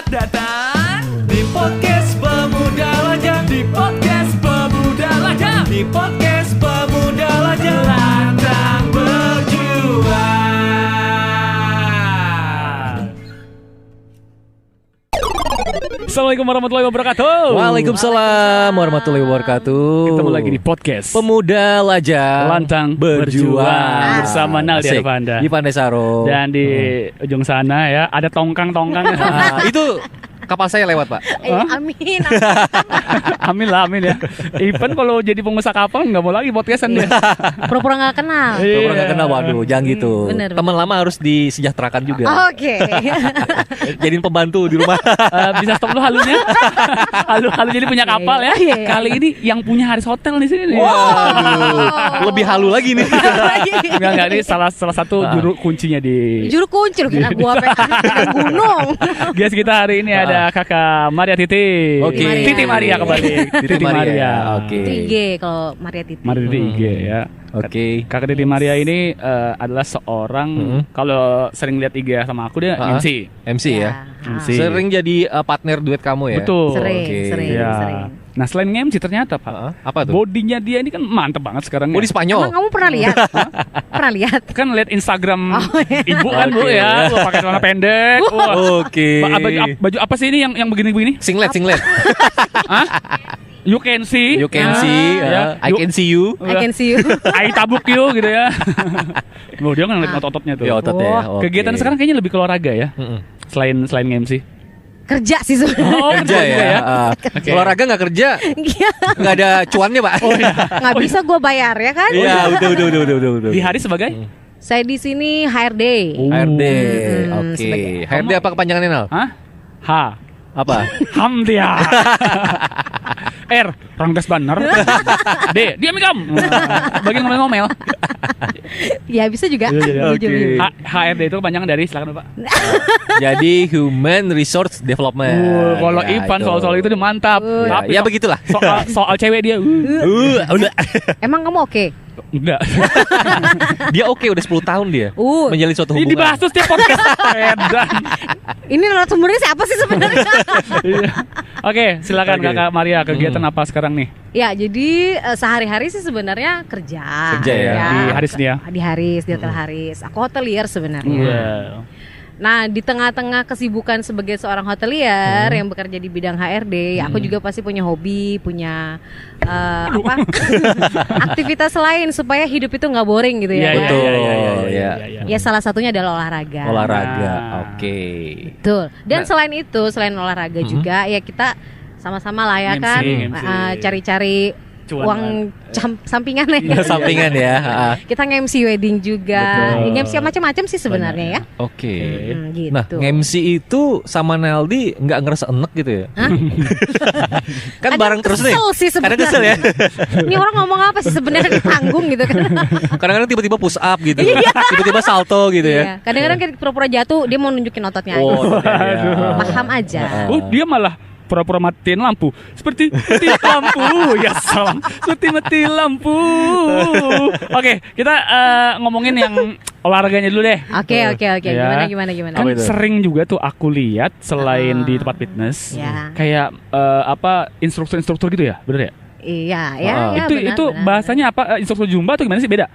Selamat datang di podcast Pemuda Lajang. Di podcast Pemuda Lajang. Di podcast Pemuda Lajang. Lantang berjuang. Assalamualaikum warahmatullahi wabarakatuh. Waalaikumsalam warahmatullahi wabarakatuh. Ketemu lagi di podcast Pemuda Lajang Lantang Berjuang bersama Naldi Arvanda di Pandesaro. dan di ujung sana ya ada tongkang-tongkang. Itu kapal saya lewat, Pak. Amin. Amin lah, amin ya. Ivan kalau jadi pengusaha kapal nggak mau lagi podcastan dia. Pura-pura nggak kenal. Iya. Kalau nggak kenal, waduh, jangan gitu. bener. Teman lama harus disejahterakan juga. Oke. Jadiin pembantu di rumah. Bisa stop lu halunya. Halu jadi punya kapal ya. Iya. Kali ini yang punya Haris Hotel di sini nih. Waduh, lebih halu lagi nih. Enggak ini salah satu juru kuncinya di Juru kunci loh, kira gua pengen gunung. guys, kita hari ini ada Kakak Maria Titi. Oke. Titi Maria kembali. Titi Maria. Oke. Itu IG kalau Maria Titi. Maria Titi IG ya. Oke. Kakak Titi Maria ini adalah seorang kalau sering lihat IG sama aku dia MC. MC ya. MC. Sering jadi partner duet kamu ya? Betul. Sering, Oke. sering, Ya. sering. Nah, selain MC ternyata Pak, Apa tuh? bodinya dia ini kan mantep banget sekarang Oh, di ya. Spanyol. Emang kamu pernah lihat? Pernah lihat? Kan lihat Instagram iya. ibu kan Bu Oke. ya, Wah, pakai celana pendek. Wah. Oke. Baju apa sih ini yang begini-begini? Singlet. Hah? You can see. You can see. Ya. I can see you. I can see you. I tabuk you gitu ya. Loh, dia kan ngeliat otot-ototnya tuh. Ya ototnya. Oh. Oke. Kegiatan sekarang kayaknya lebih ke olahraga ya. Selain MC. Kerja sih sebenarnya. Oh, kerja ya. Oke. Olahraga nggak kerja, Iya. nggak ada cuannya, Pak. Oh iya. Nggak bisa gue bayar ya kan? Iya, betul. Di hari sebagai Saya di sini HRD. HRD. Oke. sebagai- HRD apa kepanjangannya, Nal? Hah? H. Apa? Hamdia. R. Ranggas Banner. D. Diam ikam. Bagian ngomel-ngomel. Ya bisa juga. Oke. HRD itu kepanjangan dari silakan Pak. Jadi Human Resource Development. Kalau Ya, Ivan itu. soal-soal itu dia mantap. Ya, Tapi ya begitulah. soal cewek dia Udah. Emang kamu oke? enggak. Dia oke udah 10 tahun dia. Menjalin suatu Ini hubungan. dibahas terus tiap podcast. Edan. Ini narasumbernya siapa sih sebenarnya? Iya. Oke, silakan Oke. Kakak Maria, kegiatan apa sekarang nih? Ya, jadi sehari-hari sih sebenarnya kerja. Kerja ya? Di Haris nih ya? Di Haris, di Hotel Haris. Aku hotelier sebenarnya. Iya. Nah, di tengah-tengah kesibukan sebagai seorang hotelier yang bekerja di bidang HRD, aku juga pasti punya hobi, punya aktivitas lain supaya hidup itu nggak boring gitu ya. Iya, Betul. iya. Ya salah satunya adalah olahraga. Olahraga. Nah. Oke. Betul. Dan Nah. selain itu, selain olahraga juga ya kita sama-sama lah ya MC, kan MC. cari-cari Cuan uang sampingan ya. Sampingan ya. Kita nge-MC wedding juga. Betul. Nge-MC macam-macam sih sebenarnya ya. Oke. Gitu. Nah, MC itu sama Naldi nggak ngerasa enek gitu ya? Hah? Kan Kadang bareng terus nih. kesel sih Kadang sebenarnya. kesel ya. Ini orang ngomong apa sih sebenarnya di panggung gitu kan? Kadang-kadang tiba-tiba push up gitu. Tiba-tiba salto gitu Iya. ya. Kadang-kadang kita pura-pura jatuh, dia mau nunjukin ototnya aja. Oh, Aduh. Paham aja. Oh, dia malah pura-pura matiin lampu. Seperti mati lampu. Ya salah. Seperti mati lampu. Oke, kita ngomongin yang olahraganya dulu deh. Oke. Ya. Gimana? Kan Apa itu? sering juga tuh aku lihat selain di tempat fitness, Ya. kayak instruktur-instruktur gitu ya, bener ya? Iya, Itu benar. bahasanya apa? Instruktur Zumba atau gimana sih, beda?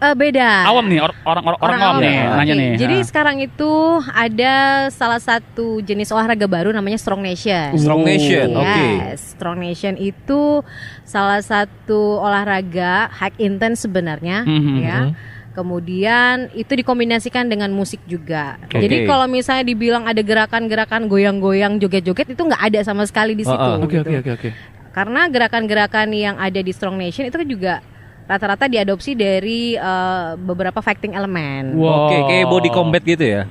Beda. Awam nih, orang awam nih, Oke. nanya nih. Jadi sekarang itu ada salah satu jenis olahraga baru namanya Strong Nation. Strong Nation. Oke. Yes, Strong Nation itu salah satu olahraga high intense sebenarnya, ya. Kemudian itu dikombinasikan dengan musik juga. Oke. Jadi kalau misalnya dibilang ada gerakan-gerakan goyang-goyang, joget-joget itu nggak ada sama sekali di situ. Oke. Karena gerakan-gerakan yang ada di Strong Nation itu kan juga rata-rata diadopsi dari beberapa fighting element. Wow. Oke, kayak body combat gitu ya.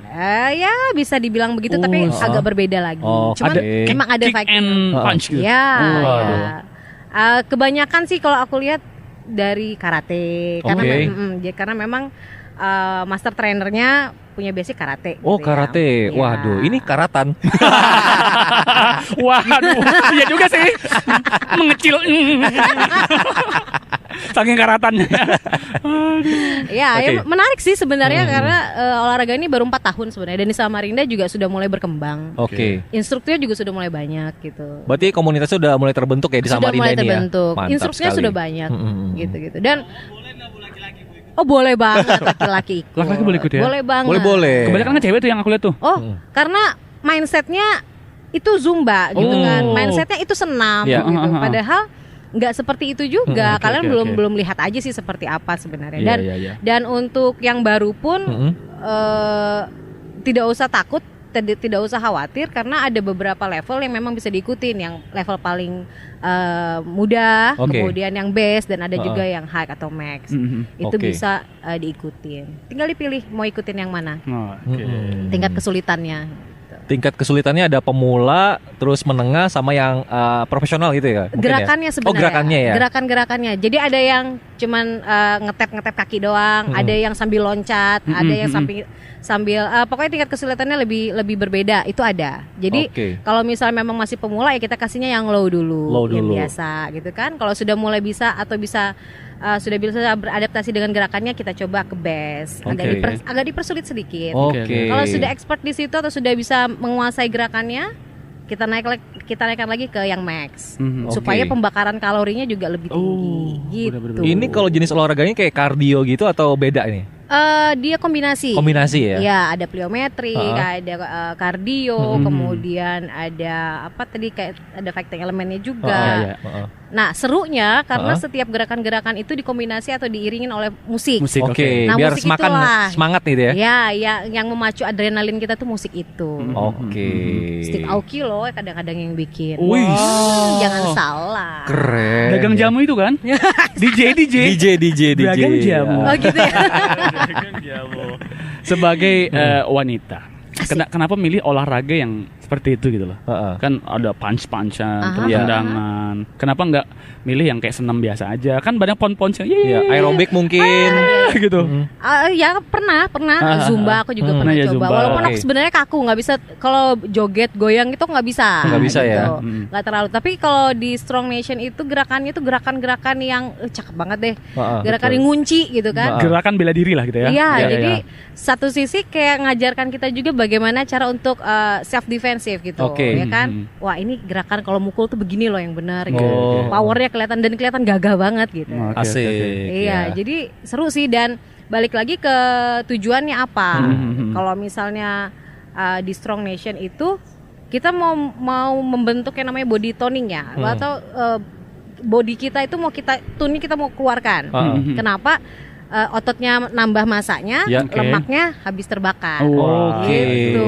Ya bisa dibilang begitu, tapi agak berbeda lagi. Oh, Cuman ada emang ada kick fighting. and punch gitu. Ya, Waduh. ya. Kebanyakan sih kalau aku lihat dari karate, karena Oke. karena memang master trainernya punya basic karate. Oh, gitu ya. karate. Ya. Waduh, ini karatan. Waduh, iya juga sih. Mengecil. Saking karatannya. Ya, Oke. ya menarik sih sebenarnya karena olahraga ini baru 4 tahun sebenarnya dan di Samarinda juga sudah mulai berkembang. Oke. Instrukturnya juga sudah mulai banyak gitu. Berarti komunitasnya udah mulai terbentuk ya di Sudah Samarinda mulai ini ya. terbentuk. Mantap Instrukturnya sekali. sudah banyak gitu-gitu. Dan oh boleh banget laki-laki ikut. Laki-laki boleh ikut ya? Boleh banget. Boleh. Kebanyakan kan cewek tuh yang aku lihat tuh. Oh, karena mindsetnya itu zumba gitu Oh. kan. Mindsetnya itu senam Ya. gitu. Padahal nggak seperti itu juga. Oke, Kalian oke, belum oke. belum lihat aja sih seperti apa sebenarnya. Iya, Dan iya, iya. dan untuk yang baru pun tidak usah takut. Tidak usah khawatir karena ada beberapa level yang memang bisa diikutin. Yang level paling mudah, Oke. kemudian yang base dan ada juga yang high atau max. Itu Oke. bisa diikutin. Tinggal dipilih mau ikutin yang mana. Oh, oke. Tingkat kesulitannya. Tingkat kesulitannya ada pemula, terus menengah sama yang profesional gitu ya. Mungkin Gerakannya ya? sebenarnya. Oh, gerakannya ya. Gerakan-gerakannya. Jadi ada yang cuman ngetep kaki doang, ada yang sambil loncat, ada yang sambil pokoknya tingkat kesulitannya lebih berbeda. Itu ada. Jadi Oke. kalau misalnya memang masih pemula ya kita kasihnya yang low dulu, yang dulu. biasa gitu kan. Kalau sudah mulai bisa atau sudah bisa beradaptasi dengan gerakannya kita coba ke base. Oke. Agak dipersulit sedikit. Oke. Kalau sudah expert di situ atau sudah bisa menguasai gerakannya, kita naikkan lagi ke yang max supaya Oke. pembakaran kalorinya juga lebih tinggi gitu. benar-benar. Ini kalau jenis olahraganya kayak kardio gitu atau beda ini? Dia kombinasi. Kombinasi ya? Ya, ada pliometri, ada kardio, kemudian ada apa tadi kayak ada fighting elemennya juga. Heeh. Nah, serunya karena setiap gerakan-gerakan itu dikombinasi atau diiringin oleh musik. Musik, Oke, Nah, biar musik semakan itulah. semangat gitu ya. Ya, yang memacu adrenalin kita tuh musik itu. Oke. Stick Aoki loh kadang-kadang yang bikin. Wih. Jangan salah. Keren. Dagang jamu itu kan? DJ. DJ. Dagang jamu. Oh gitu ya. Sebagai wanita, kenapa milih olahraga yang seperti itu gitu loh? Heeh. Kan ada punch-punchan, Aha. tendangan. Kenapa nggak milih yang kayak senam biasa aja? Kan banyak pon-pon yang Iya, aerobik mungkin. gitu. Ya pernah Zumba aku juga pernah ya, coba. Zumba. Walaupun aku Oke. sebenarnya kaku, nggak bisa kalau joget goyang itu nggak bisa. Nggak bisa ya? Nggak terlalu. Tapi kalau di Strong Nation itu gerakannya itu gerakan-gerakan yang cakep banget deh. Gerakan yang ngunci gitu kan. Gerakan bela diri lah gitu ya. Iya, Ya, jadi ya. satu sisi kayak ngajarkan kita juga bagaimana cara untuk self defensive gitu, Oke. ya kan? Wah, ini gerakan kalau mukul tuh begini loh yang benar gitu. Oh. Powernya kelihatan gagah banget gitu. Oke, Asik. oke, oke. Iya, jadi seru sih dan balik lagi ke tujuannya apa. Kalau misalnya di Strong Nation itu kita mau membentuk yang namanya body toning ya, atau body kita itu mau kita tuning, kita mau keluarkan. Kenapa? Ototnya nambah masanya, Ya, oke. lemaknya habis terbakar. Oke. Gitu.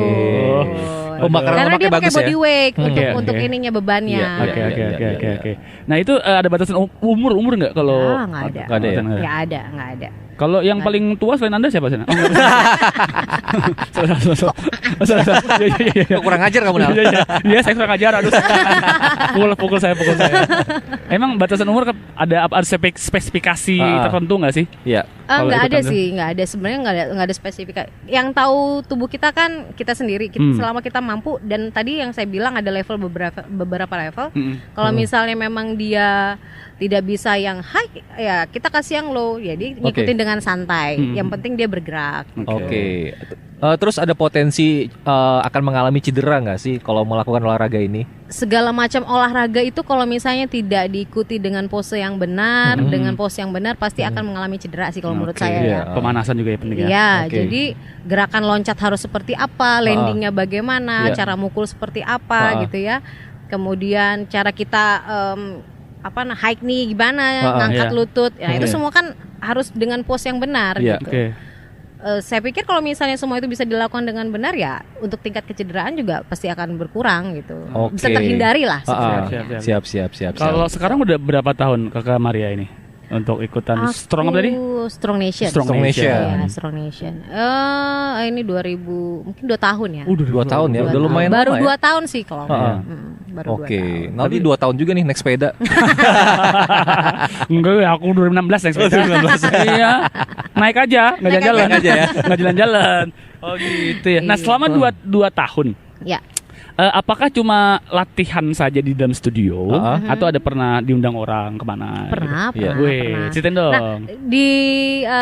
Pembakaran Karena lemaknya dia pakai bagus body ya. weight Oke, untuk oke. ininya bebannya. Iya, Oke, iya, oke, iya, oke, iya, oke, iya. oke. Nah itu ada batasan umur nggak kalau? Nggak ada. Nggak ada ya? Nggak ada. Kalau yang paling tua selain Anda siapa sih? Oh, enggak. Salah. Iya. Kok kurang ajar kamu Nal? Iya, saya kurang ajar. Aduh. Pukul saya. Emang batasan umur ada spesifikasi tertentu nggak sih? Iya. Kalau Nggak ada ikutan tuh? sih, nggak ada sebenarnya nggak ada spesifik. Yang tahu tubuh kita kan kita sendiri. Selama kita mampu dan tadi yang saya bilang ada level beberapa level. Kalau misalnya memang dia tidak bisa yang high, ya kita kasih yang low. Jadi ngikutin dengan santai. Yang penting dia bergerak. Oke. Terus ada potensi akan mengalami cedera nggak sih kalau melakukan olahraga ini? Segala macam olahraga itu kalau misalnya tidak diikuti dengan pose yang benar, dengan pose yang benar pasti akan mengalami cedera sih kalau menurut Oke. saya Iya. ya. Pemanasan juga ya penting ya. Iya, Oke. jadi gerakan loncat harus seperti apa, landingnya bagaimana, Iya. cara mukul seperti apa gitu ya. Kemudian cara kita high knee gimana, ngangkat iya. lutut, ya itu Iya. semua kan harus dengan pose yang benar Iya. gitu. Oke. Saya pikir kalau misalnya semua itu bisa dilakukan dengan benar ya, untuk tingkat kecederaan juga pasti akan berkurang gitu. Oke. Bisa terhindari lah sebenarnya. Siap. Kalau sekarang udah berapa tahun Kakak Maria ini untuk ikutan Strong apa tadi? Strong Nation. Strong Nation. Iya, Strong Nation. Ini 2000 mungkin 2 tahun ya. Udah 2 tahun ya, 2 udah lumayan baru lama 2 ya. tahun sih kalau. Baru 2 Oke, tahun. nanti 2 tahun juga nih naik sepeda. Enggak, aku 2016 naik sepeda. Iya. Naik aja, enggak jalan-jalan. aja ya. Enggak jalan-jalan. Oh gitu ya. Nah, selama 2 tahun Ya. Apakah cuma latihan saja di dalam studio Uh-huh. atau ada pernah diundang orang kemana? Pernah, gitu? pernah, Wih, pernah. ceritain dong. Nah, di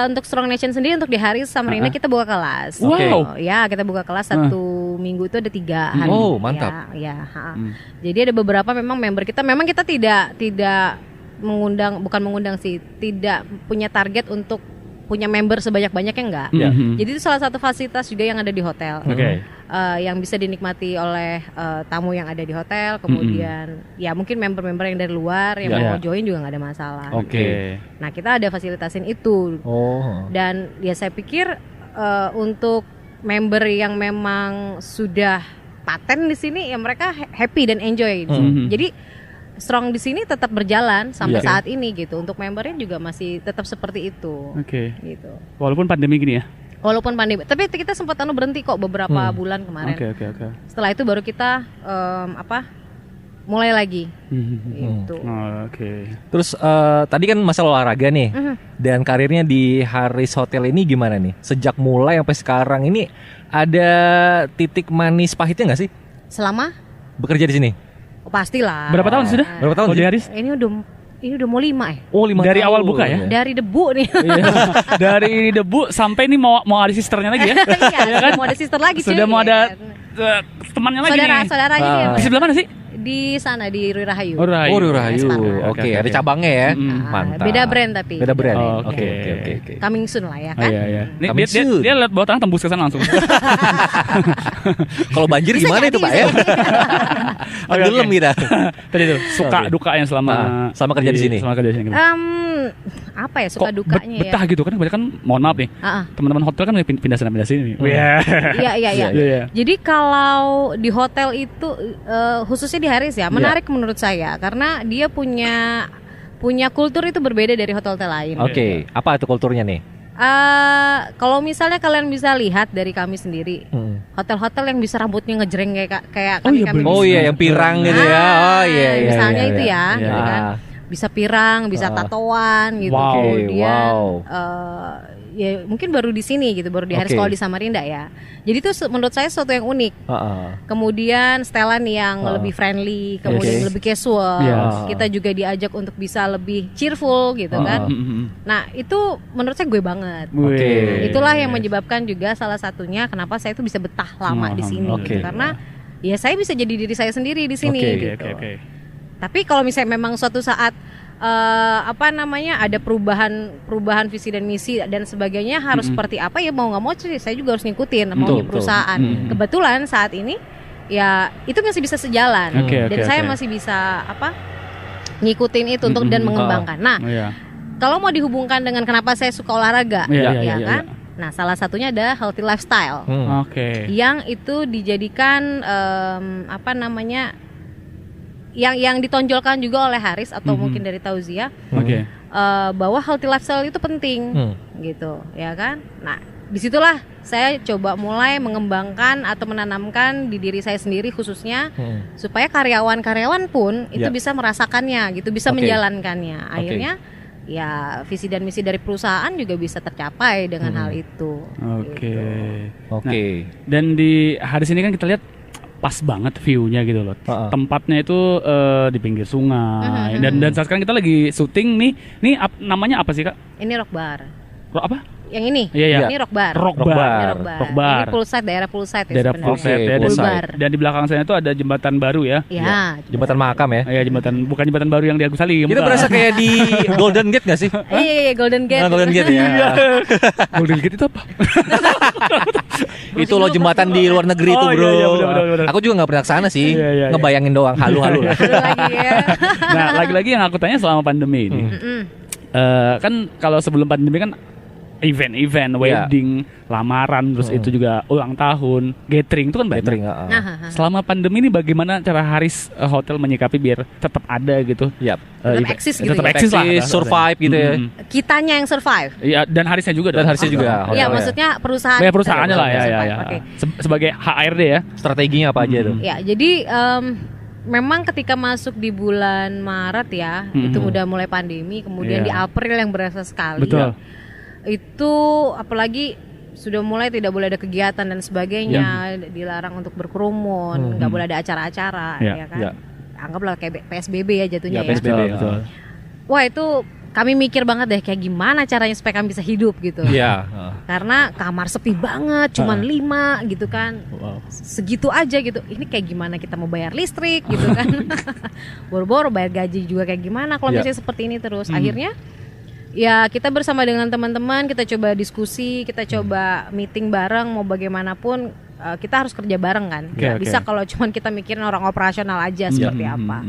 untuk Strong Nation sendiri untuk di hari Samarinda kita buka kelas. Wow. Ya, kita buka kelas satu minggu itu ada 3 hari. Oh, mantap. Ya, ha. Jadi ada beberapa memang member kita. Memang kita tidak bukan mengundang sih, tidak punya target untuk punya member sebanyak-banyaknya enggak. Ya. Jadi itu salah satu fasilitas juga yang ada di hotel. Oke. Yang bisa dinikmati oleh tamu yang ada di hotel, kemudian ya mungkin member-member yang dari luar yang Ya. mau join juga nggak ada masalah. Oke. Nah kita ada fasilitasin itu Oh. dan ya saya pikir untuk member yang memang sudah paten di sini ya mereka happy dan enjoy. Jadi Strong di sini tetap berjalan sampai Iya. saat ini gitu. Untuk membernya juga masih tetap seperti itu. Oke. Gitu. Walaupun pandemi gini ya. Walaupun pandemi, tapi kita sempat berhenti kok beberapa bulan kemarin. Oke. Setelah itu baru kita mulai lagi. Gitu. Oh, oke. Terus tadi kan masalah olahraga nih. Dan karirnya di Haris Hotel ini gimana nih? Sejak mulai sampai sekarang ini ada titik manis pahitnya nggak sih Selama bekerja di sini? oh, pastilah. Berapa tahun sudah? Berapa tahun Oh, sih? di Haris? Ini udah mau 5 ya. Oh, 5 Dari tahun. awal buka ya? Dari debu nih. Iya. Dari debu sampai ini mau ada sisternya lagi ya? Iya, kan? mau ada sister lagi Sudah cuy. mau ada temannya lagi nih. Saudara gini ya. Di sebelah mana sih? Di sana di Rui Rahayu. Oh, Rahayu. Oh, Rahayu. Sepakat. Oke, ada cabangnya ya. Mm. Mantap. Beda brand tapi. Beda brand. Oh, Oke, oke. oke. Coming soon lah ya Oh, kan. iya. Nih, Coming dia soon. lihat bawah tangan tembus ke sana langsung. Kalau banjir Bisa gimana jadi, itu, Pak bisa ya? jadi. Tenggelam kita. Tadi tuh suka Oke. dukanya selama Sama kerja di sini. Selama kerja di sini. Apa ya suka Kok dukanya betah ya? gitu kan kebanyakan mohon maaf nih. Ah, ah. Teman-teman hotel kan pindah sana pindah sini. Iya. Iya. Iya. Jadi kalau di hotel itu khususnya di Haris ya menarik menurut saya karena dia punya kultur itu berbeda dari hotel-hotel lain. Oke, apa itu kulturnya nih? Kalau misalnya kalian bisa lihat dari kami sendiri, hotel-hotel yang bisa rambutnya ngejreng kayak Oh, iya, kami. bener. Oh iya, yang pirang gitu ya. Oh iya, iya. Misalnya iya, itu iya. ya, Iya. gitu kan. Bisa pirang, bisa tatoan gitu. Wow. Kemudian Wow. ya mungkin baru di sini gitu, baru di Haris Oke. kalau di Samarinda ya. Jadi itu menurut saya sesuatu yang unik. Kemudian setelan yang lebih friendly, kemudian Oke. lebih casual. Yes. Kita juga diajak untuk bisa lebih cheerful gitu kan. Nah, itu menurut saya gue banget. Oke. Itulah yang menyebabkan juga salah satunya kenapa saya itu bisa betah lama di sini Oke. gitu. Karena ya saya bisa jadi diri saya sendiri di sini gitu. Oke. Tapi kalau misalnya memang suatu saat ada perubahan visi dan misi dan sebagainya harus seperti apa ya mau nggak mau saya juga harus ngikutin maunya betul. perusahaan. Kebetulan saat ini ya itu masih bisa sejalan Oke, dan oke, saya oke. masih bisa ngikutin itu untuk dan mengembangkan. Nah, Oh, iya. kalau mau dihubungkan dengan kenapa saya suka olahraga, Iya, kan? Nah, salah satunya ada healthy lifestyle. Oke. Yang itu dijadikan yang ditonjolkan juga oleh Haris atau mungkin dari Tauzia Oke. bahwa healthy lifestyle itu penting gitu ya kan. Nah disitulah saya coba mulai mengembangkan atau menanamkan di diri saya sendiri khususnya supaya karyawan-karyawan pun itu Ya. bisa merasakannya gitu, bisa Oke. menjalankannya. Akhirnya ya visi dan misi dari perusahaan juga bisa tercapai dengan hal itu. Oke. Gitu. Oke. Dan di Haris ini kan kita lihat pas banget view-nya gitu loh. Tempatnya itu di pinggir sungai. Dan saat sekarang kita lagi syuting nih. Nih namanya apa sih, Kak? Ini rock bar. Apa? Yang ini? Iya. Ini rock bar. Rock Rock bar. bar. Ini rock bar. Rock bar. Ini poolside, daerah poolside ya Daerah sebenarnya. Polsek ya. Pool Polsek. bar. Dan di belakang saya itu ada jembatan baru ya. Ya. Jembatan Mahakam ya. Iya, bukan jembatan baru yang di Agus Salim. Kita bukan. berasa kayak di Golden Gate gak sih? Iya, Golden Gate. Nah, Golden Gate ya. Golden Gate itu apa? Itu loh jembatan di luar negeri itu, Oh, bro. iya, benar. Aku juga nggak pernah kesana sih. Iya. Ngebayangin doang, halu-halu lah. Dulu lagi ya. Nah, lagi-lagi yang aku tanya selama pandemi ini. Kan kalau sebelum pandemi kan event, wedding, lamaran, terus itu juga ulang tahun, gathering itu kan banyak. Catering, Nah, Selama pandemi ini bagaimana cara Haris Hotel menyikapi biar tetap ada gitu? Yap. Tetap event- eksis gitu tetap ya? eksis lah. Eksis, survive gitu ya. kitanya yang survive. Iya, dan Harisnya juga Dan dong. Harisnya juga. Iya, hotelnya. maksudnya perusahaan. Ya, perusahaannya lah ya. survive. Oke. Sebagai HRD ya. Strateginya apa aja tuh? Ya, jadi memang ketika masuk di bulan Maret ya, itu udah mulai pandemi, kemudian Iya. di April yang berasa sekali. Betul. Itu apalagi sudah mulai tidak boleh ada kegiatan dan sebagainya, dilarang untuk berkerumun, nggak boleh ada acara-acara, Ya, ya kan? ya. Anggaplah kayak PSBB ya jatuhnya Ya, ya. PSBB. Betul. Wah itu kami mikir banget deh kayak gimana caranya supaya kami bisa hidup gitu. Iya. Karena kamar sepi banget, cuman 5 gitu kan. Wow. Segitu aja gitu. Ini kayak gimana kita mau bayar listrik gitu kan. Boro-boro bayar gaji juga kayak gimana kalau Ya. misalnya seperti ini terus. Akhirnya ya kita bersama dengan teman-teman kita coba diskusi, kita coba meeting bareng mau bagaimanapun kita harus kerja bareng kan. Nggak Oke. bisa kalau cuman kita mikirin orang operasional aja seperti apa.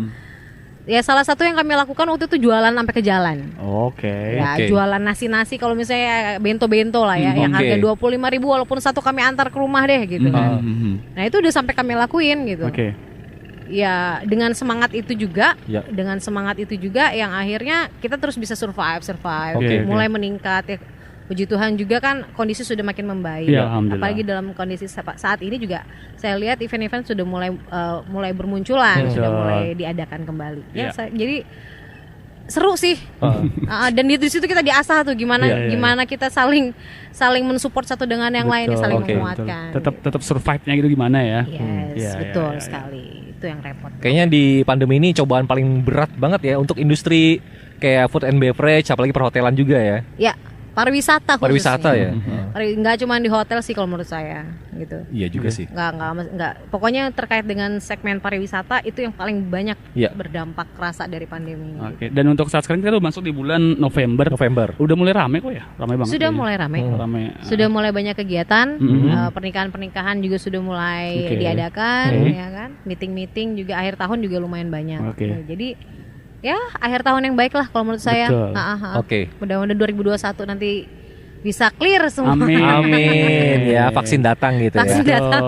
Ya salah satu yang kami lakukan waktu itu jualan sampai ke jalan. Oke. Ya Oke. jualan nasi-nasi kalau misalnya bento-bento lah ya, yang Oke. harga 25.000 walaupun satu kami antar ke rumah deh gitu kan. Nah itu udah sampai kami lakuin gitu. Oke. Ya dengan semangat itu juga, Ya. dengan semangat itu juga yang akhirnya kita terus bisa survive, Oke, mulai meningkat ya. Puji Tuhan juga kan kondisi sudah makin membaik. Ya, alhamdulillah. Apalagi dalam kondisi saat ini juga saya lihat event-event sudah mulai bermunculan, sudah Betul. mulai diadakan kembali. Ya, Ya. jadi seru sih. Dan di situ kita diasah tuh gimana Iya, iya, gimana kita saling mensupport satu dengan yang lain, Betul. saling Oke. menguatkan. Tetap survive-nya gitu gimana ya? Yes, Iya, betul iya, iya. sekali. Itu yang repot. Kayaknya di pandemi ini cobaan paling berat banget ya untuk industri kayak food and beverage, apalagi perhotelan juga ya. Ya, pariwisata khususnya. Pariwisata ya. Nggak cuma di hotel sih kalau menurut saya gitu. Iya juga sih. Nggak. Pokoknya terkait dengan segmen pariwisata itu yang paling banyak Iya. berdampak kerasa dari pandemi. Oke. Dan untuk saat sekarang kita udah masuk di bulan November. Udah mulai rame kok ya? Rame banget. Sudah kayaknya. mulai ramai. Rame. Sudah mulai banyak kegiatan, Mhm. pernikahan-pernikahan juga sudah mulai Oke. diadakan, Oke. ya kan? Meeting-meeting juga akhir tahun juga lumayan banyak. Oke. Nah, jadi ya akhir tahun yang baik lah kalau menurut saya. Betul. Oke. Mudah-mudahan 2021 nanti bisa clear semua. Amin. Amin ya, vaksin datang gitu Vaksin ya. datang.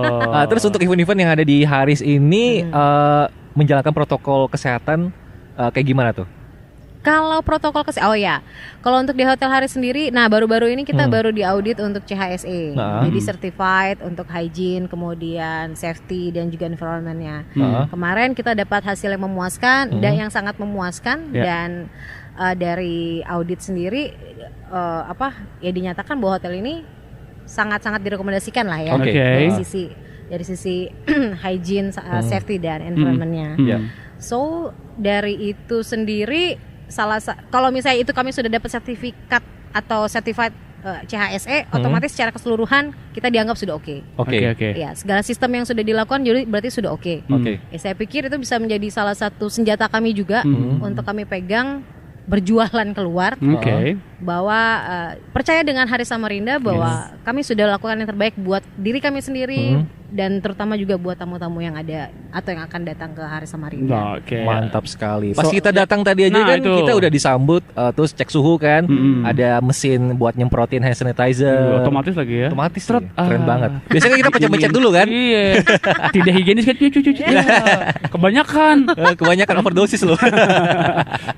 Terus untuk event-event yang ada di Haris ini menjalankan protokol kesehatan kayak gimana tuh? Kalau protokol kalau untuk di Hotel Haris sendiri, nah baru-baru ini kita baru diaudit untuk CHSE, Nah. jadi certified untuk hygiene, kemudian safety dan juga environmentnya. Kemarin kita dapat hasil yang memuaskan dan yang sangat memuaskan Ya. dan dari audit sendiri ya dinyatakan bahwa hotel ini sangat-sangat direkomendasikan lah ya Oke. dari sisi hygiene, safety dan environmentnya. Ya. So dari itu sendiri kalau misalnya itu kami sudah dapat sertifikat atau certified CHSE, otomatis secara keseluruhan kita dianggap sudah oke. Oke. Oke. Ya, segala sistem yang sudah dilakukan jadi berarti sudah oke. Oke. Ya, saya pikir itu bisa menjadi salah satu senjata kami juga untuk kami pegang berjualan keluar, Oke. bahwa percaya dengan Haris Samarinda bahwa kami sudah lakukan yang terbaik buat diri kami sendiri dan terutama juga buat tamu-tamu yang ada atau yang akan datang ke Haris Samarinda. Oke. Mantap sekali. Pas kita datang tadi aja Nah, kan itu. kita udah disambut terus cek suhu kan. Ada mesin buat nyemprotin hand sanitizer. Otomatis lagi ya. Otomatis Seret. sih. Keren banget. Biasanya kita pencet-pencet dulu kan. Iya. Tidak higienis kan cuci. Kebanyakan. Kebanyakan overdosis loh.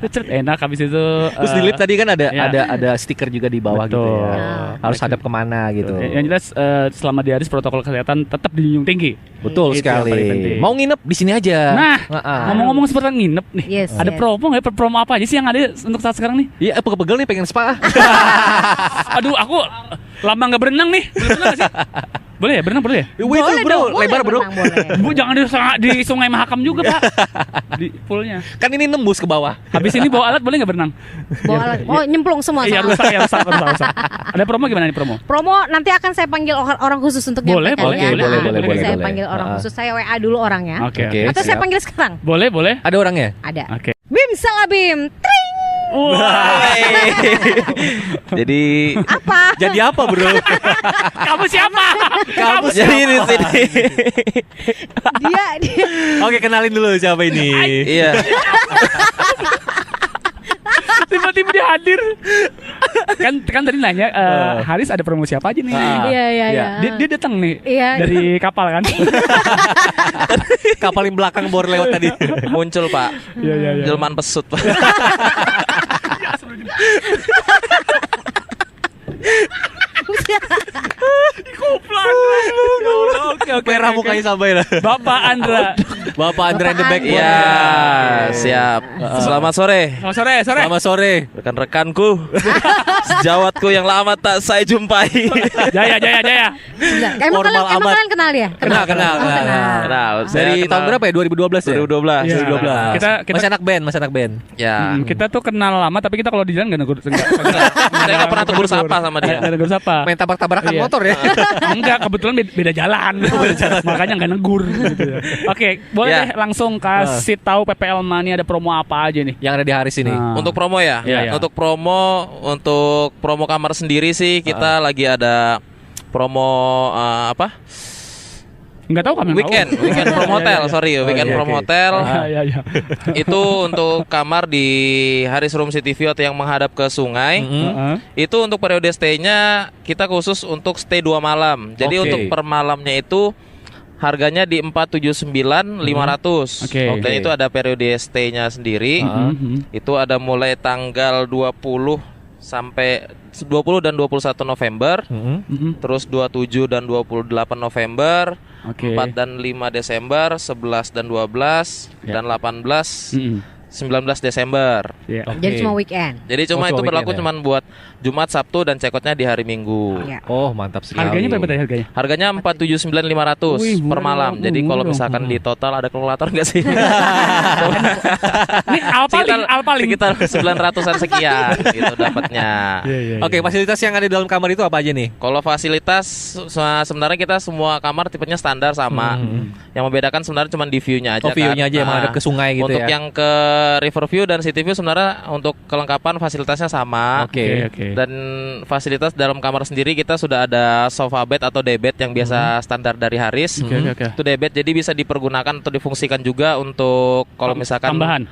Ceret, enak habis itu. Terus di lift tadi kan ada ya. ada stiker juga di bawah gitu Betul. ya. Harus hadap kemana gitu. Yang jelas selama di Haris protokol kesehatan tetap dijunjung tinggi. Betul Itu yang paling sekali. penting. Mau nginep di sini aja. Nah, Heeh. ngomong-ngomong seperti nginep nih. Yes, Ada yes. promo nggak? Promo apa aja sih yang ada untuk saat sekarang nih? Iya, pegel nih pengen spa. Aduh, aku lama nggak berenang nih. Boleh berenang nggak sih? Boleh ya? Berenang boleh ya? Wih, itu bro, dong, lebar bro. berenang, boleh. Bu, jangan di Sungai Mahakam juga, Pak. Di poolnya. Kan ini nembus ke bawah. Habis ini bawa alat boleh nggak berenang? Bawa alat. Oh, nyemplung semua. Iya, soalnya. rusak. Ada promo gimana nih promo? Promo nanti akan saya panggil orang khusus untuk Boleh, nyampaikan boleh, ya. boleh, Nah, boleh, nanti saya boleh. panggil orang khusus. Saya WA dulu orangnya. Oke. Oke. Atau saya siap. panggil sekarang? Boleh. Ada orangnya? Ada. Oke. Bim salah Bim. Tring. Jadi Apa? jadi apa bro? Kamu siapa? Kamu jadi di sini. dia Oke, kenalin dulu siapa ini. Iya. Tiba-tiba dia hadir. Kan tadi nanya Haris ada promosi apa aja nih? Iya. Dia datang nih Iya. dari kapal kan? Kapal yang belakang baru lewat tadi. Muncul Pak, Iya. jelmaan pesut Pak. Kuplan. Oke. Merah mukanya sampai lah. Bapak Andra. Bapak Andre in the back. Bapak Ya, siap. Selamat sore. Selamat sore. Rekan-rekanku. Sejawatku yang lama tak saya jumpai. Jaya. Emang Formal kalian amat. kenal ya? Kenal. Kenal. Saya Dari kenal tahun berapa ya? 2012 ya? 2012. Iya. 2012. Kita- masih anak band. Ya. Kita tuh kenal lama tapi kita kalau di jalan gak negur. Saya nggak pernah tegur sapa sama dia. Gak negur sapa. Main tabrak-tabrakan Iya. motor ya. Enggak, kebetulan beda jalan. Makanya nggak negur gitu ya. Oke, boleh Ya. deh langsung kasih tahu PPL Money ada promo apa aja nih. Yang ada di Haris ini. Nah. Untuk promo ya? Iya. Untuk promo kamar sendiri sih kita lagi ada promo apa? Nggak tahu kami Weekend promo hotel, sorry, weekend promo hotel. Iya. Itu untuk kamar di Haris Room City View atau yang menghadap ke sungai. Itu untuk periode stay-nya kita khusus untuk stay 2 malam. Jadi Oke. untuk per malamnya itu harganya di 479.500. Oke. Dan itu ada periode stay-nya sendiri. Itu ada mulai tanggal 20 sampai 20 dan 21 November. Terus 27 dan 28 November. Oke. 4 dan 5 Desember, 11 dan 12 dan 18 19 Desember. Iya. Oke. Jadi cuma weekend. Jadi cuma Oh, itu cuma berlaku weekend ya? cuman buat Jumat, Sabtu dan check-outnya di hari Minggu. Iya. Oh, mantap sekali. Harganya berapa tadi harganya? Harganya 479.500 Wih, per murah, malam. Jadi kalau murah. misalkan di total ada kalkulator nggak sih? Ini Alpaling. Sekitar 900-an sekian gitu dapatnya. Iya. Oke, fasilitas yang ada di dalam kamar itu apa aja nih? Kalau fasilitas sebenarnya kita semua kamar tipenya standar sama. Yang membedakan sebenarnya cuma di view-nya aja. Oh, view-nya aja yang menghadap ke sungai gitu untuk ya. yang ke Riverview dan City View sebenarnya untuk kelengkapan fasilitasnya sama. Oke. Dan fasilitas dalam kamar sendiri kita sudah ada sofa bed atau daybed yang biasa standar dari Haris. Oke. Itu daybed jadi bisa dipergunakan atau difungsikan juga untuk kalau misalkan Tambahan.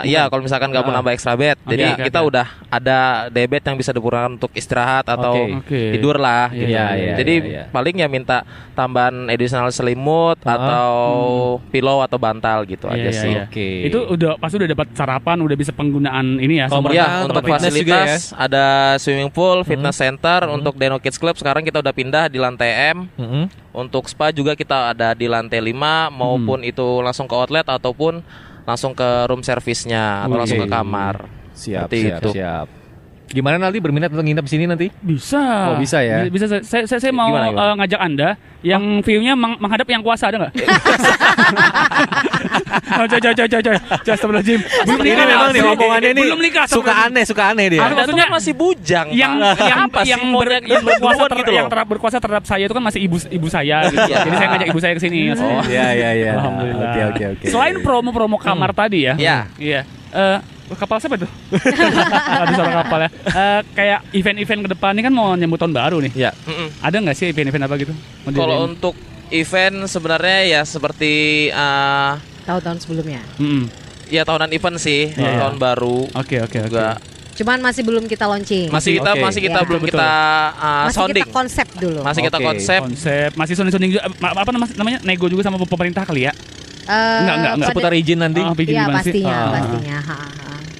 Iya, kalau misalkan nggak mau nambah extra bed. Jadi Oke. kita udah ada daybed yang bisa digunakan untuk istirahat atau Oke. tidur lah gitu. Iya, Jadi iya. paling ya minta tambahan additional selimut atau pillow atau bantal gitu aja Iya, sih. iya. Oke. Itu pasti udah dapat sarapan, udah bisa penggunaan ini ya. Kalau sumber- Ya, Tempat untuk fitness juga fasilitas ada swimming pool, fitness center. Untuk Deno Kids Club sekarang kita udah pindah di lantai M. Untuk spa juga kita ada di lantai 5 maupun itu langsung ke outlet ataupun langsung ke room service-nya atau Oke. langsung ke kamar. Siap. Seperti itu. Gimana nanti berminat untuk nginep di sini nanti? Bisa. Oh, bisa ya? Bisa. Saya mau Gimana? ngajak Anda yang view-nya menghadap yang kuasa ada nggak? Oh, coy. Astagfirullahaladzim. Belum Ini nikah. memang nih omongannya nih Belum nikah. suka aneh dia. Maksudnya Maksudnya masih bujang. yang Apa sih yang maunya berkuasa berdua gitu loh. yang berkuasa terhadap saya itu kan masih ibu saya gitu. Iya. Jadi saya ngajak ibu saya ke sini. Oh, iya. Alhamdulillah. Oke. Selain promo-promo kamar tadi ya. Iya. Iya. Kapal siapa tuh? Ada suara kapal ya. Kayak event-event ke depan ini kan mau nyambut tahun baru nih. Ya. Ada nggak sih event-event apa gitu? Mau Kalau diadain? untuk event sebenarnya ya seperti Tahun-tahun sebelumnya. ya tahunan event sih, Iya. tahun baru Oke. juga. Cuman masih belum kita launching. Masih kita Oke. Ya. belum Betul. kita Masih sounding. kita konsep dulu. Masih kita Oke. konsep. Konsep masih sounding juga apa namanya nego juga sama pemerintah kali ya? Enggak. Seputar izin nanti. Bikin Iya gimana sih? pastinya.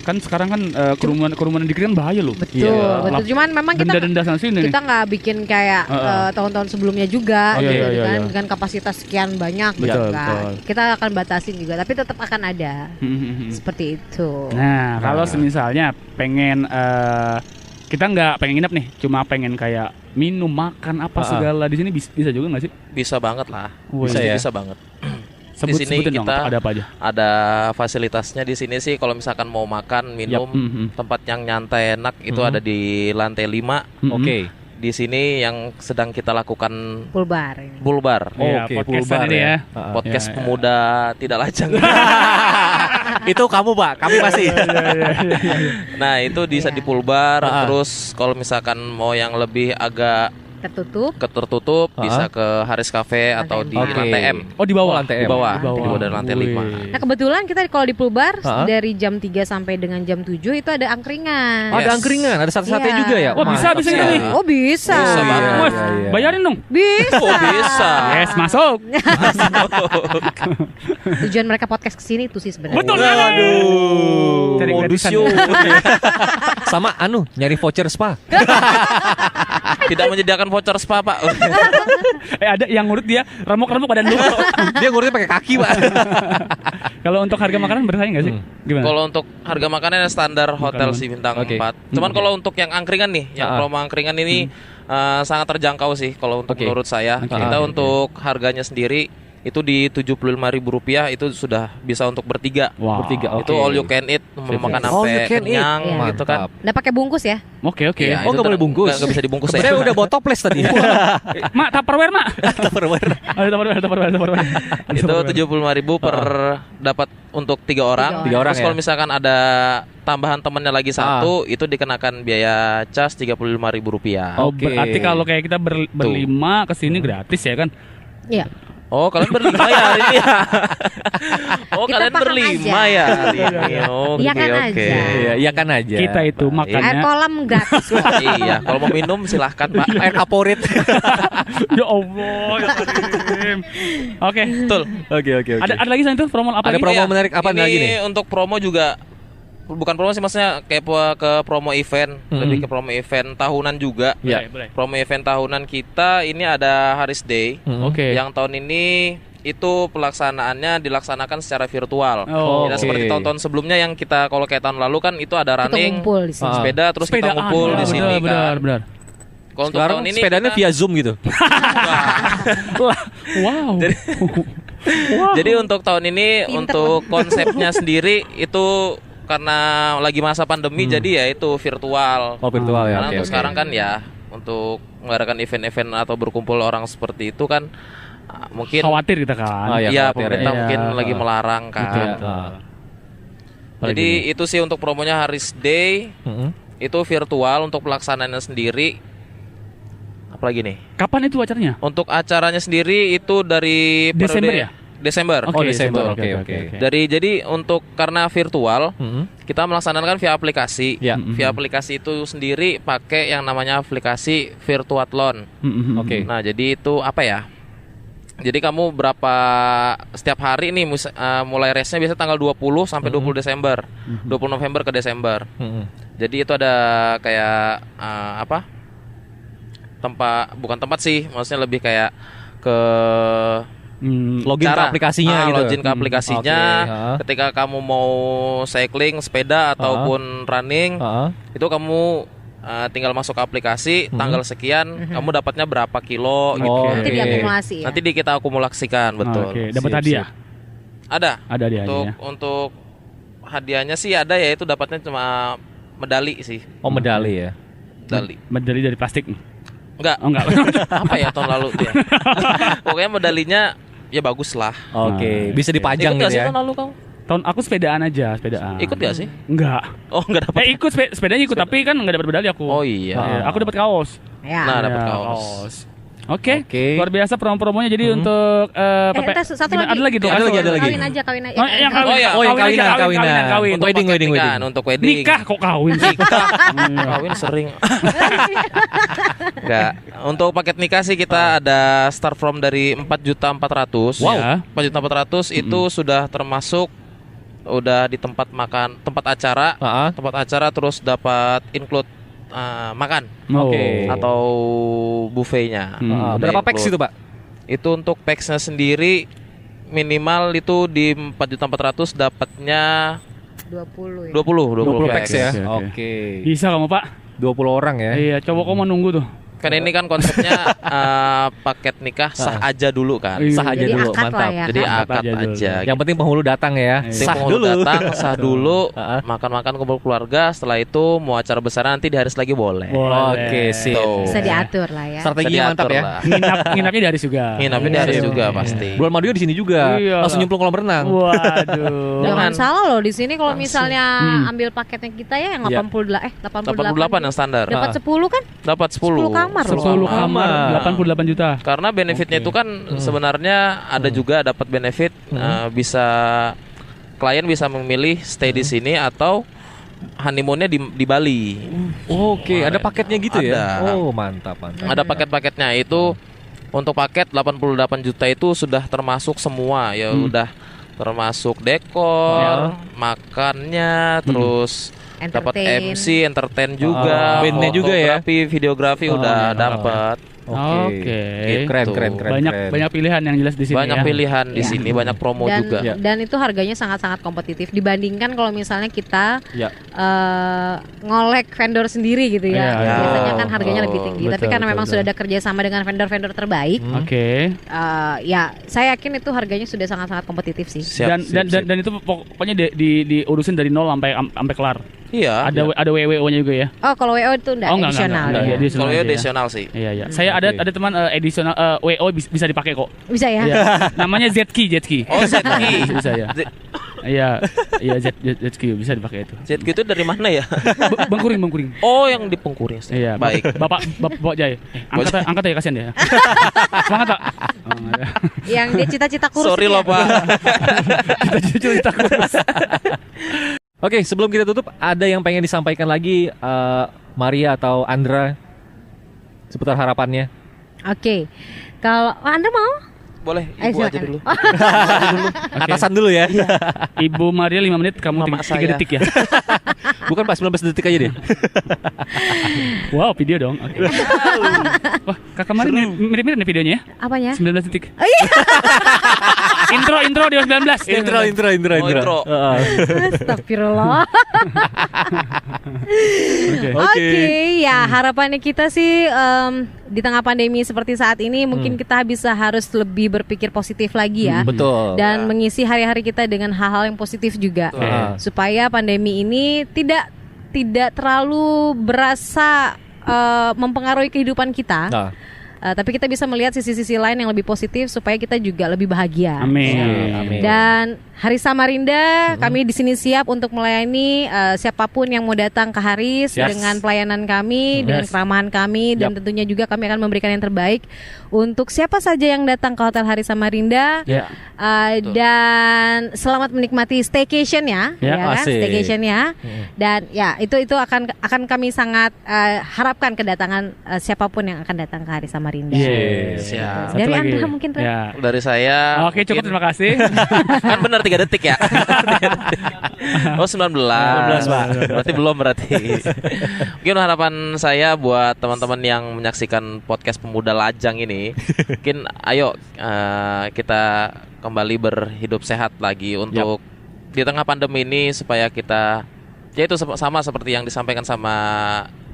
Kan sekarang kan kerumunan dikit kan bahaya loh. Betul. Cuman memang kita Denda sana sini nih. kita nggak bikin kayak tahun-tahun sebelumnya juga, Oh, iya, gitu iya, kan, iya. dengan kapasitas sekian banyak, Betul, enggak. betul. Kita akan batasin juga, tapi tetap akan ada seperti itu. Nah, kalau misalnya pengen kita nggak pengen nginep nih, cuma pengen kayak minum, makan apa segala di sini bisa juga nggak sih? Bisa banget lah. Bisa ya? Bisa banget. Sebutin dong kita ada apa aja? Ada fasilitasnya di sini sih kalau misalkan mau makan, minum, tempat yang nyantai enak itu ada di lantai 5. Oke. Di sini yang sedang kita lakukan Full bar ini. bull bar. Iya, Oke, podcastan full bar ini ya. ya. Podcast Ya, ya. pemuda tidak lajang. Itu kamu, Pak. Kami masih. Nah, itu bisa Iya. di full bar. Ah. Terus kalau misalkan mau yang lebih agak Tertutup. tertutup bisa ke Haris Cafe atau di Oke. lantai M. Oh di bawah. Lantai Di M. bawah, Di bawah. di bawah dari lantai 5. Wih. Nah kebetulan kita kalau di pool bar Ha-ha. dari jam 3 sampai dengan jam 7 itu ada angkringan. Yes. Ada angkringan, ada sate-sate Iya. juga ya. Wah, bisa Mantap ini. sekali. Oh bisa. Bisa banget. Wes, bayarin dong. Bisa. Oh, bisa. Yes, masuk. Tujuan mereka podcast kesini itu sih sebenarnya. Betul. Waduh. Cari Modus gratisan. yuk. Sama nyari voucher spa. Tidak menyediakan voucher spa, Pak. Ada yang ngurut dia remuk-remuk badan lu. Dia ngurutnya pakai kaki, Pak. Kalau untuk harga makanan bersaing nggak sih? Gimana? Kalau untuk harga makanan standar hotel sih bintang Oke. 4. Cuman kalau untuk yang angkringan nih, yang promo angkringan ini sangat terjangkau sih kalau untuk menurut saya. Kita untuk harganya sendiri itu di Rp75.000 itu sudah bisa untuk bertiga. Wow. Bertiga, Itu all you can eat, mau makan All you sampai can eat. kenyang Iya. gitu kan. Udah pakai bungkus ya? Oke. Iya, Oh, itu nggak boleh bungkus. Nggak bisa dibungkus ya. Sebenarnya udah bawa toples tadi. Mak, Tupperware, Mak. Tupperware. Ada Tupperware. Itu 75.000 per dapat untuk 3 orang. Tiga orang Terus ya? kalau misalkan ada tambahan temannya lagi satu, itu dikenakan biaya cas Rp35.000. Oh, Oke. berarti kalau kayak kita berlima kesini gratis ya kan? Iya. Oh, kalian berlima ya hari ini ya? Oh, Kita kalian paham berlima aja. ya hari ini. Oh, Iya kan oke. aja. Iya, iya kan aja. Kita itu Air makannya. kolam gratis. Iya, kalau mau minum silahkan Pak. Air kaporit. Ya Allah, ya Karim. Oke. Betul. Oke. Ada lagi selain itu promo apa Ada lagi? promo Iya, menarik apa ini lagi nih? untuk promo juga bukan promo sih, maksudnya kayak ke promo event, lebih ke promo event tahunan juga. Iya. Boleh. Promo event tahunan kita ini ada Haris Day. Oke. Yang tahun ini itu pelaksanaannya dilaksanakan secara virtual. Oh, Tidak oke. seperti tahun-tahun sebelumnya yang kita kalau kayak tahun lalu kan itu ada Kita running, ngumpul di sini. sepeda terus kita ngumpul di sini kan. Benar. Kalau untuk Sekarang tahun ini sepedanya kita- via Zoom gitu. Wow. Jadi untuk tahun ini untuk konsepnya sendiri itu karena lagi masa pandemi jadi ya itu virtual. Oh, virtual ya. Karena Oke, untuk oke. sekarang kan ya untuk mengadakan event-event atau berkumpul orang seperti itu kan mungkin Khawatir kita kan. Oh, iya, ya khawatir pemerintah ya. mungkin Iya. lagi melarang kan. Betul. Jadi itu sih untuk promonya Haris Day itu virtual untuk pelaksanaannya sendiri. Apalagi nih? Kapan itu acaranya? Untuk acaranya sendiri itu dari Desember periode- ya? Desember. Oh, Desember. Oke. Oke. Jadi untuk karena virtual kita melaksanakan via aplikasi. Ya. Via aplikasi itu sendiri pakai yang namanya aplikasi Virtuathlon. Oke. Nah, jadi itu apa ya? Jadi kamu berapa setiap hari nih mulai race-nya biasanya tanggal 20 sampai 20 Desember. 20 November ke Desember. Jadi itu ada kayak apa? Bukan tempat sih, maksudnya lebih kayak ke Login ke aplikasinya gitu. Login ke aplikasinya. Oke, Ketika kamu mau cycling, sepeda ataupun running, itu kamu tinggal masuk ke aplikasi, tanggal sekian, kamu dapatnya berapa kilo gitu. Oh, Nanti oke. diakumulasi ya. Nanti kita akumulasikan, betul. Oke, dapat Siap, hadiah. Ada. Ada hadiahnya. Untuk hadiahnya sih ada ya, itu dapatnya cuma medali sih. Oh, medali ya. Medali. Medali dari plastik. Enggak. Oh enggak. Apa ya tahun lalu tuh ya. Pokoknya medalinya ya bagus lah. Oke, bisa dipajang Ikut gak gitu sih ya. tahun lalu kamu? Tahun aku sepedaan aja, sepedaan. Ikut gak sih? Enggak. Oh, enggak dapat. Ikut sepedanya ikut tapi kan enggak dapat medali aku. Oh iya. Iya, aku dapat kaos. Ya. Nah, dapat Iya, kaos. Oke. Oke. Luar biasa promo-promonya jadi untuk Entar satu lagi. Ada lagi tuh. Ada lagi. Kawin aja. Oh, yang kawin. Oh, iya. Oh, yang Kawin aja, kawinan. kawin. Untuk wedding. Pernikahan, untuk wedding. Nikah kok kawin sih? Kawin sering. Enggak. Untuk paket nikah sih kita ada start from dari 4.400.000. Wow. 4.400.000 itu sudah termasuk udah di tempat makan, tempat acara. Tempat acara terus dapat include makan Oke. atau buffetnya. Udah Berapa packs include. itu, Pak? Itu untuk packsnya sendiri minimal itu di 4.400.000 dapatnya 20 ya. 20 packs ya. Oke, oke. Oke. Bisa kamu, Pak? 20 orang ya. Iya, coba kamu mau nunggu tuh. Kan ini kan konsepnya paket nikah sah aja dulu kan. Iya. Sah aja Jadi dulu, akad lah mantap. ya. Jadi Angkat akad aja dulu. aja. Yang penting penghulu datang ya. Penting Sah penghulu dulu. datang, sah dulu, Heeh. makan-makan kumpul keluarga. Setelah itu mau acara besar nanti di hari lagi boleh. Oke, sip. Tuh. Bisa diatur lah ya. Strateginya mantap Bisa ya. diatur lah. Nginapnya di Haris juga. Nginapnya di Haris Iya. juga pasti. Bulan madu di sini juga. Iya. Langsung nyemplung kolam renang. Waduh. Jangan Jangan. salah loh di sini kalau misalnya Hmm. ambil paketnya kita ya yang Iya. 88 88 yang standar. dapat 10 kan? Dapat 10. 10 kamar loh. 10 kamar, Kamar. 88 juta. Karena benefitnya itu kan sebenarnya ada juga dapat benefit bisa klien bisa memilih stay di sini atau honeymoonnya di Bali. Oke, ada paketnya gitu ya. Ada. Oh, mantap. Ada paket-paketnya itu untuk paket 88 juta itu sudah termasuk semua ya udah termasuk dekor, makannya, terus dapat Entertain. MC, entertain juga, bandnya juga ya? fotografi, videografi udah iya. dapat. Oke. Keren. Banyak pilihan yang jelas di sini. Banyak ya. pilihan di sini, banyak promo dan, juga. Dan itu harganya sangat-sangat kompetitif dibandingkan kalau misalnya kita ngolek vendor sendiri gitu ya. Iya. Biasanya kan harganya lebih tinggi. Tapi karena memang betul. sudah ada kerjasama dengan vendor-vendor terbaik, Oke. ya saya yakin itu harganya sudah sangat-sangat kompetitif sih. Siap. Dan itu pokoknya diurusin dari nol sampai kelar. Iya. Ada WWO-nya juga ya. Oh, kalau WO itu enggak additional. Enggak, Ya. dia Kalau aja ya ya. additional sih. Iya. Saya ada teman additional WO bisa dipakai kok. Bisa ya? Iya. Namanya Zki. Oh, Zetki. Bisa ya. Iya, Zki bisa dipakai itu. Zetki itu dari mana ya? Bengkuring. Oh, yang di Pengkuring. Iya. Baik. Bapak Jaya. Angkat ya kasihan ya. Semangat, Pak. Yang dia cita-cita kurus. Sorry itu loh, ya? Pak. Kita kurus. Oke, sebelum kita tutup, ada yang pengen disampaikan lagi Maria atau Andra seputar harapannya? Oke. Kalau Anda mau? Boleh, Ayo, Ibu aja silakan. dulu. Atasan dulu ya. Iya. Ibu Maria 5 menit, kamu Mama 3 saya. detik ya. Bukan pas 19 detik aja deh. Wow, video dong. Oke. Wah, Kakak Maria mirip-mirip nih videonya ya. Apanya? 19 detik. Oh, iya. Intro dia 19. Intro. Oh, intro. Astagfirullah. Oke, ya harapannya kita sih di tengah pandemi seperti saat ini mungkin kita harus lebih berpikir positif lagi ya. Betul. Dan mengisi hari-hari kita dengan hal-hal yang positif juga. Supaya pandemi ini tidak terlalu berasa mempengaruhi kehidupan kita. Tapi kita bisa melihat sisi-sisi lain yang lebih positif supaya kita juga lebih bahagia. Amin. Dan Haris Samarinda, kami di sini siap untuk melayani siapapun yang mau datang ke Haris dengan pelayanan kami, dengan keramahan kami, dan tentunya juga kami akan memberikan yang terbaik untuk siapa saja yang datang ke Hotel Haris Samarinda. Dan selamat menikmati staycation ya, kan? Staycation ya. Dan ya itu akan kami sangat harapkan kedatangan siapapun yang akan datang ke Haris Samarinda. Siap. Dari Satu lagi. Anda mungkin Ren? Ya. Dari saya. Oke, cukup, terima kasih. Kan benar 3 detik ya. Oh, 19. Pak. Berarti belum Mungkin harapan saya buat teman-teman yang menyaksikan podcast Pemuda Lajang ini, mungkin ayo kita kembali berhidup sehat lagi untuk di tengah pandemi ini supaya kita ya itu sama seperti yang disampaikan sama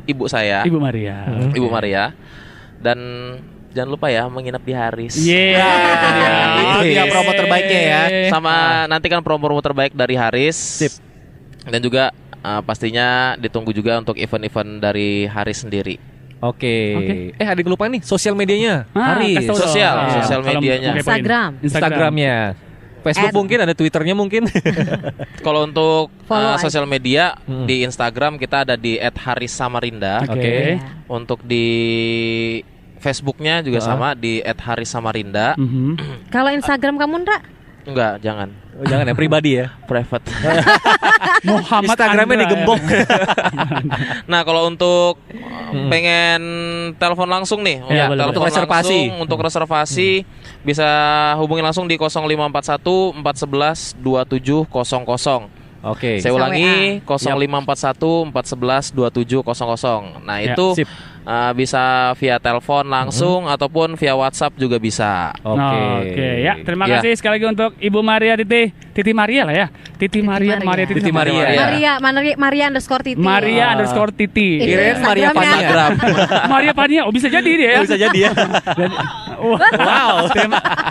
ibu saya, Ibu Maria. Ibu Maria. Dan jangan lupa ya menginap di Haris. Itu dia promo terbaiknya ya. Sama nantikan promo-promo terbaik dari Haris. Sip. Dan juga pastinya ditunggu juga untuk event-event dari Haris sendiri. Oke. Ada yang lupa nih sosial medianya. Haris. kasih tahu dong. Sosial Kalau medianya. mau kepoin. Instagramnya. Facebook mungkin ada Twitternya mungkin. Kalau untuk Follow sosial media di Instagram kita ada di @harissamarinda. Oke. Untuk di Facebooknya juga sama di @harissamarinda. Kalau Instagram kamu Ndra? Enggak, jangan. Jangan ya, pribadi ya. Private. Muhammad Instagramnya Andra, digembok. Nah, kalau untuk pengen telepon langsung nih, Ya, boleh, untuk reservasi. Untuk reservasi bisa hubungi langsung di 0541 411 2700. Oke. Saya ulangi WA. 0541 411 2700. Nah, Ya, itu sip. bisa via telepon langsung ataupun via WhatsApp juga bisa. Oke, ya. Terima Ya. kasih sekali lagi untuk Ibu Maria Titi Maria lah ya. Titi Maria Titi Maria. Ya. Maria _Titi. Maria _ Titi. Itu Kirain Maria Instagramnya. Pania. Maria Pania. Oh, bisa jadi dia ya. Bisa jadi ya. Wow.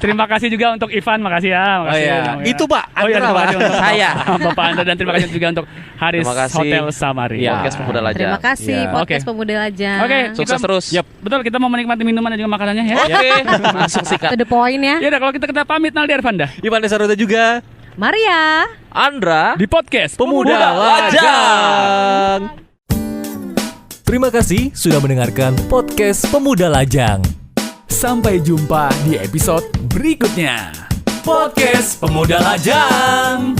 Terima kasih juga untuk Ivan, makasih ya. Oh iya. Itu Pak, Oh iya, Andra, terima kasih Pak. untuk Saya. Bapak Anda, dan terima kasih juga untuk Haris Terima kasih. Hotel Samarinda. Ya. Podcast Pemuda Lajang. Terima kasih Ya. podcast Oke. Pemuda Lajang. Oke. Sukses terus. Betul, kita mau menikmati minuman dan juga makanannya ya. Oke, langsung sikat. To the point ya. Ya udah, kalau kita pamit, Naldi Arvanda Ivan Desaruta juga. Maria. Andra di podcast Pemuda Lajang. Terima kasih sudah mendengarkan podcast Pemuda Lajang. Sampai jumpa di episode berikutnya. Podcast Pemuda Lajang.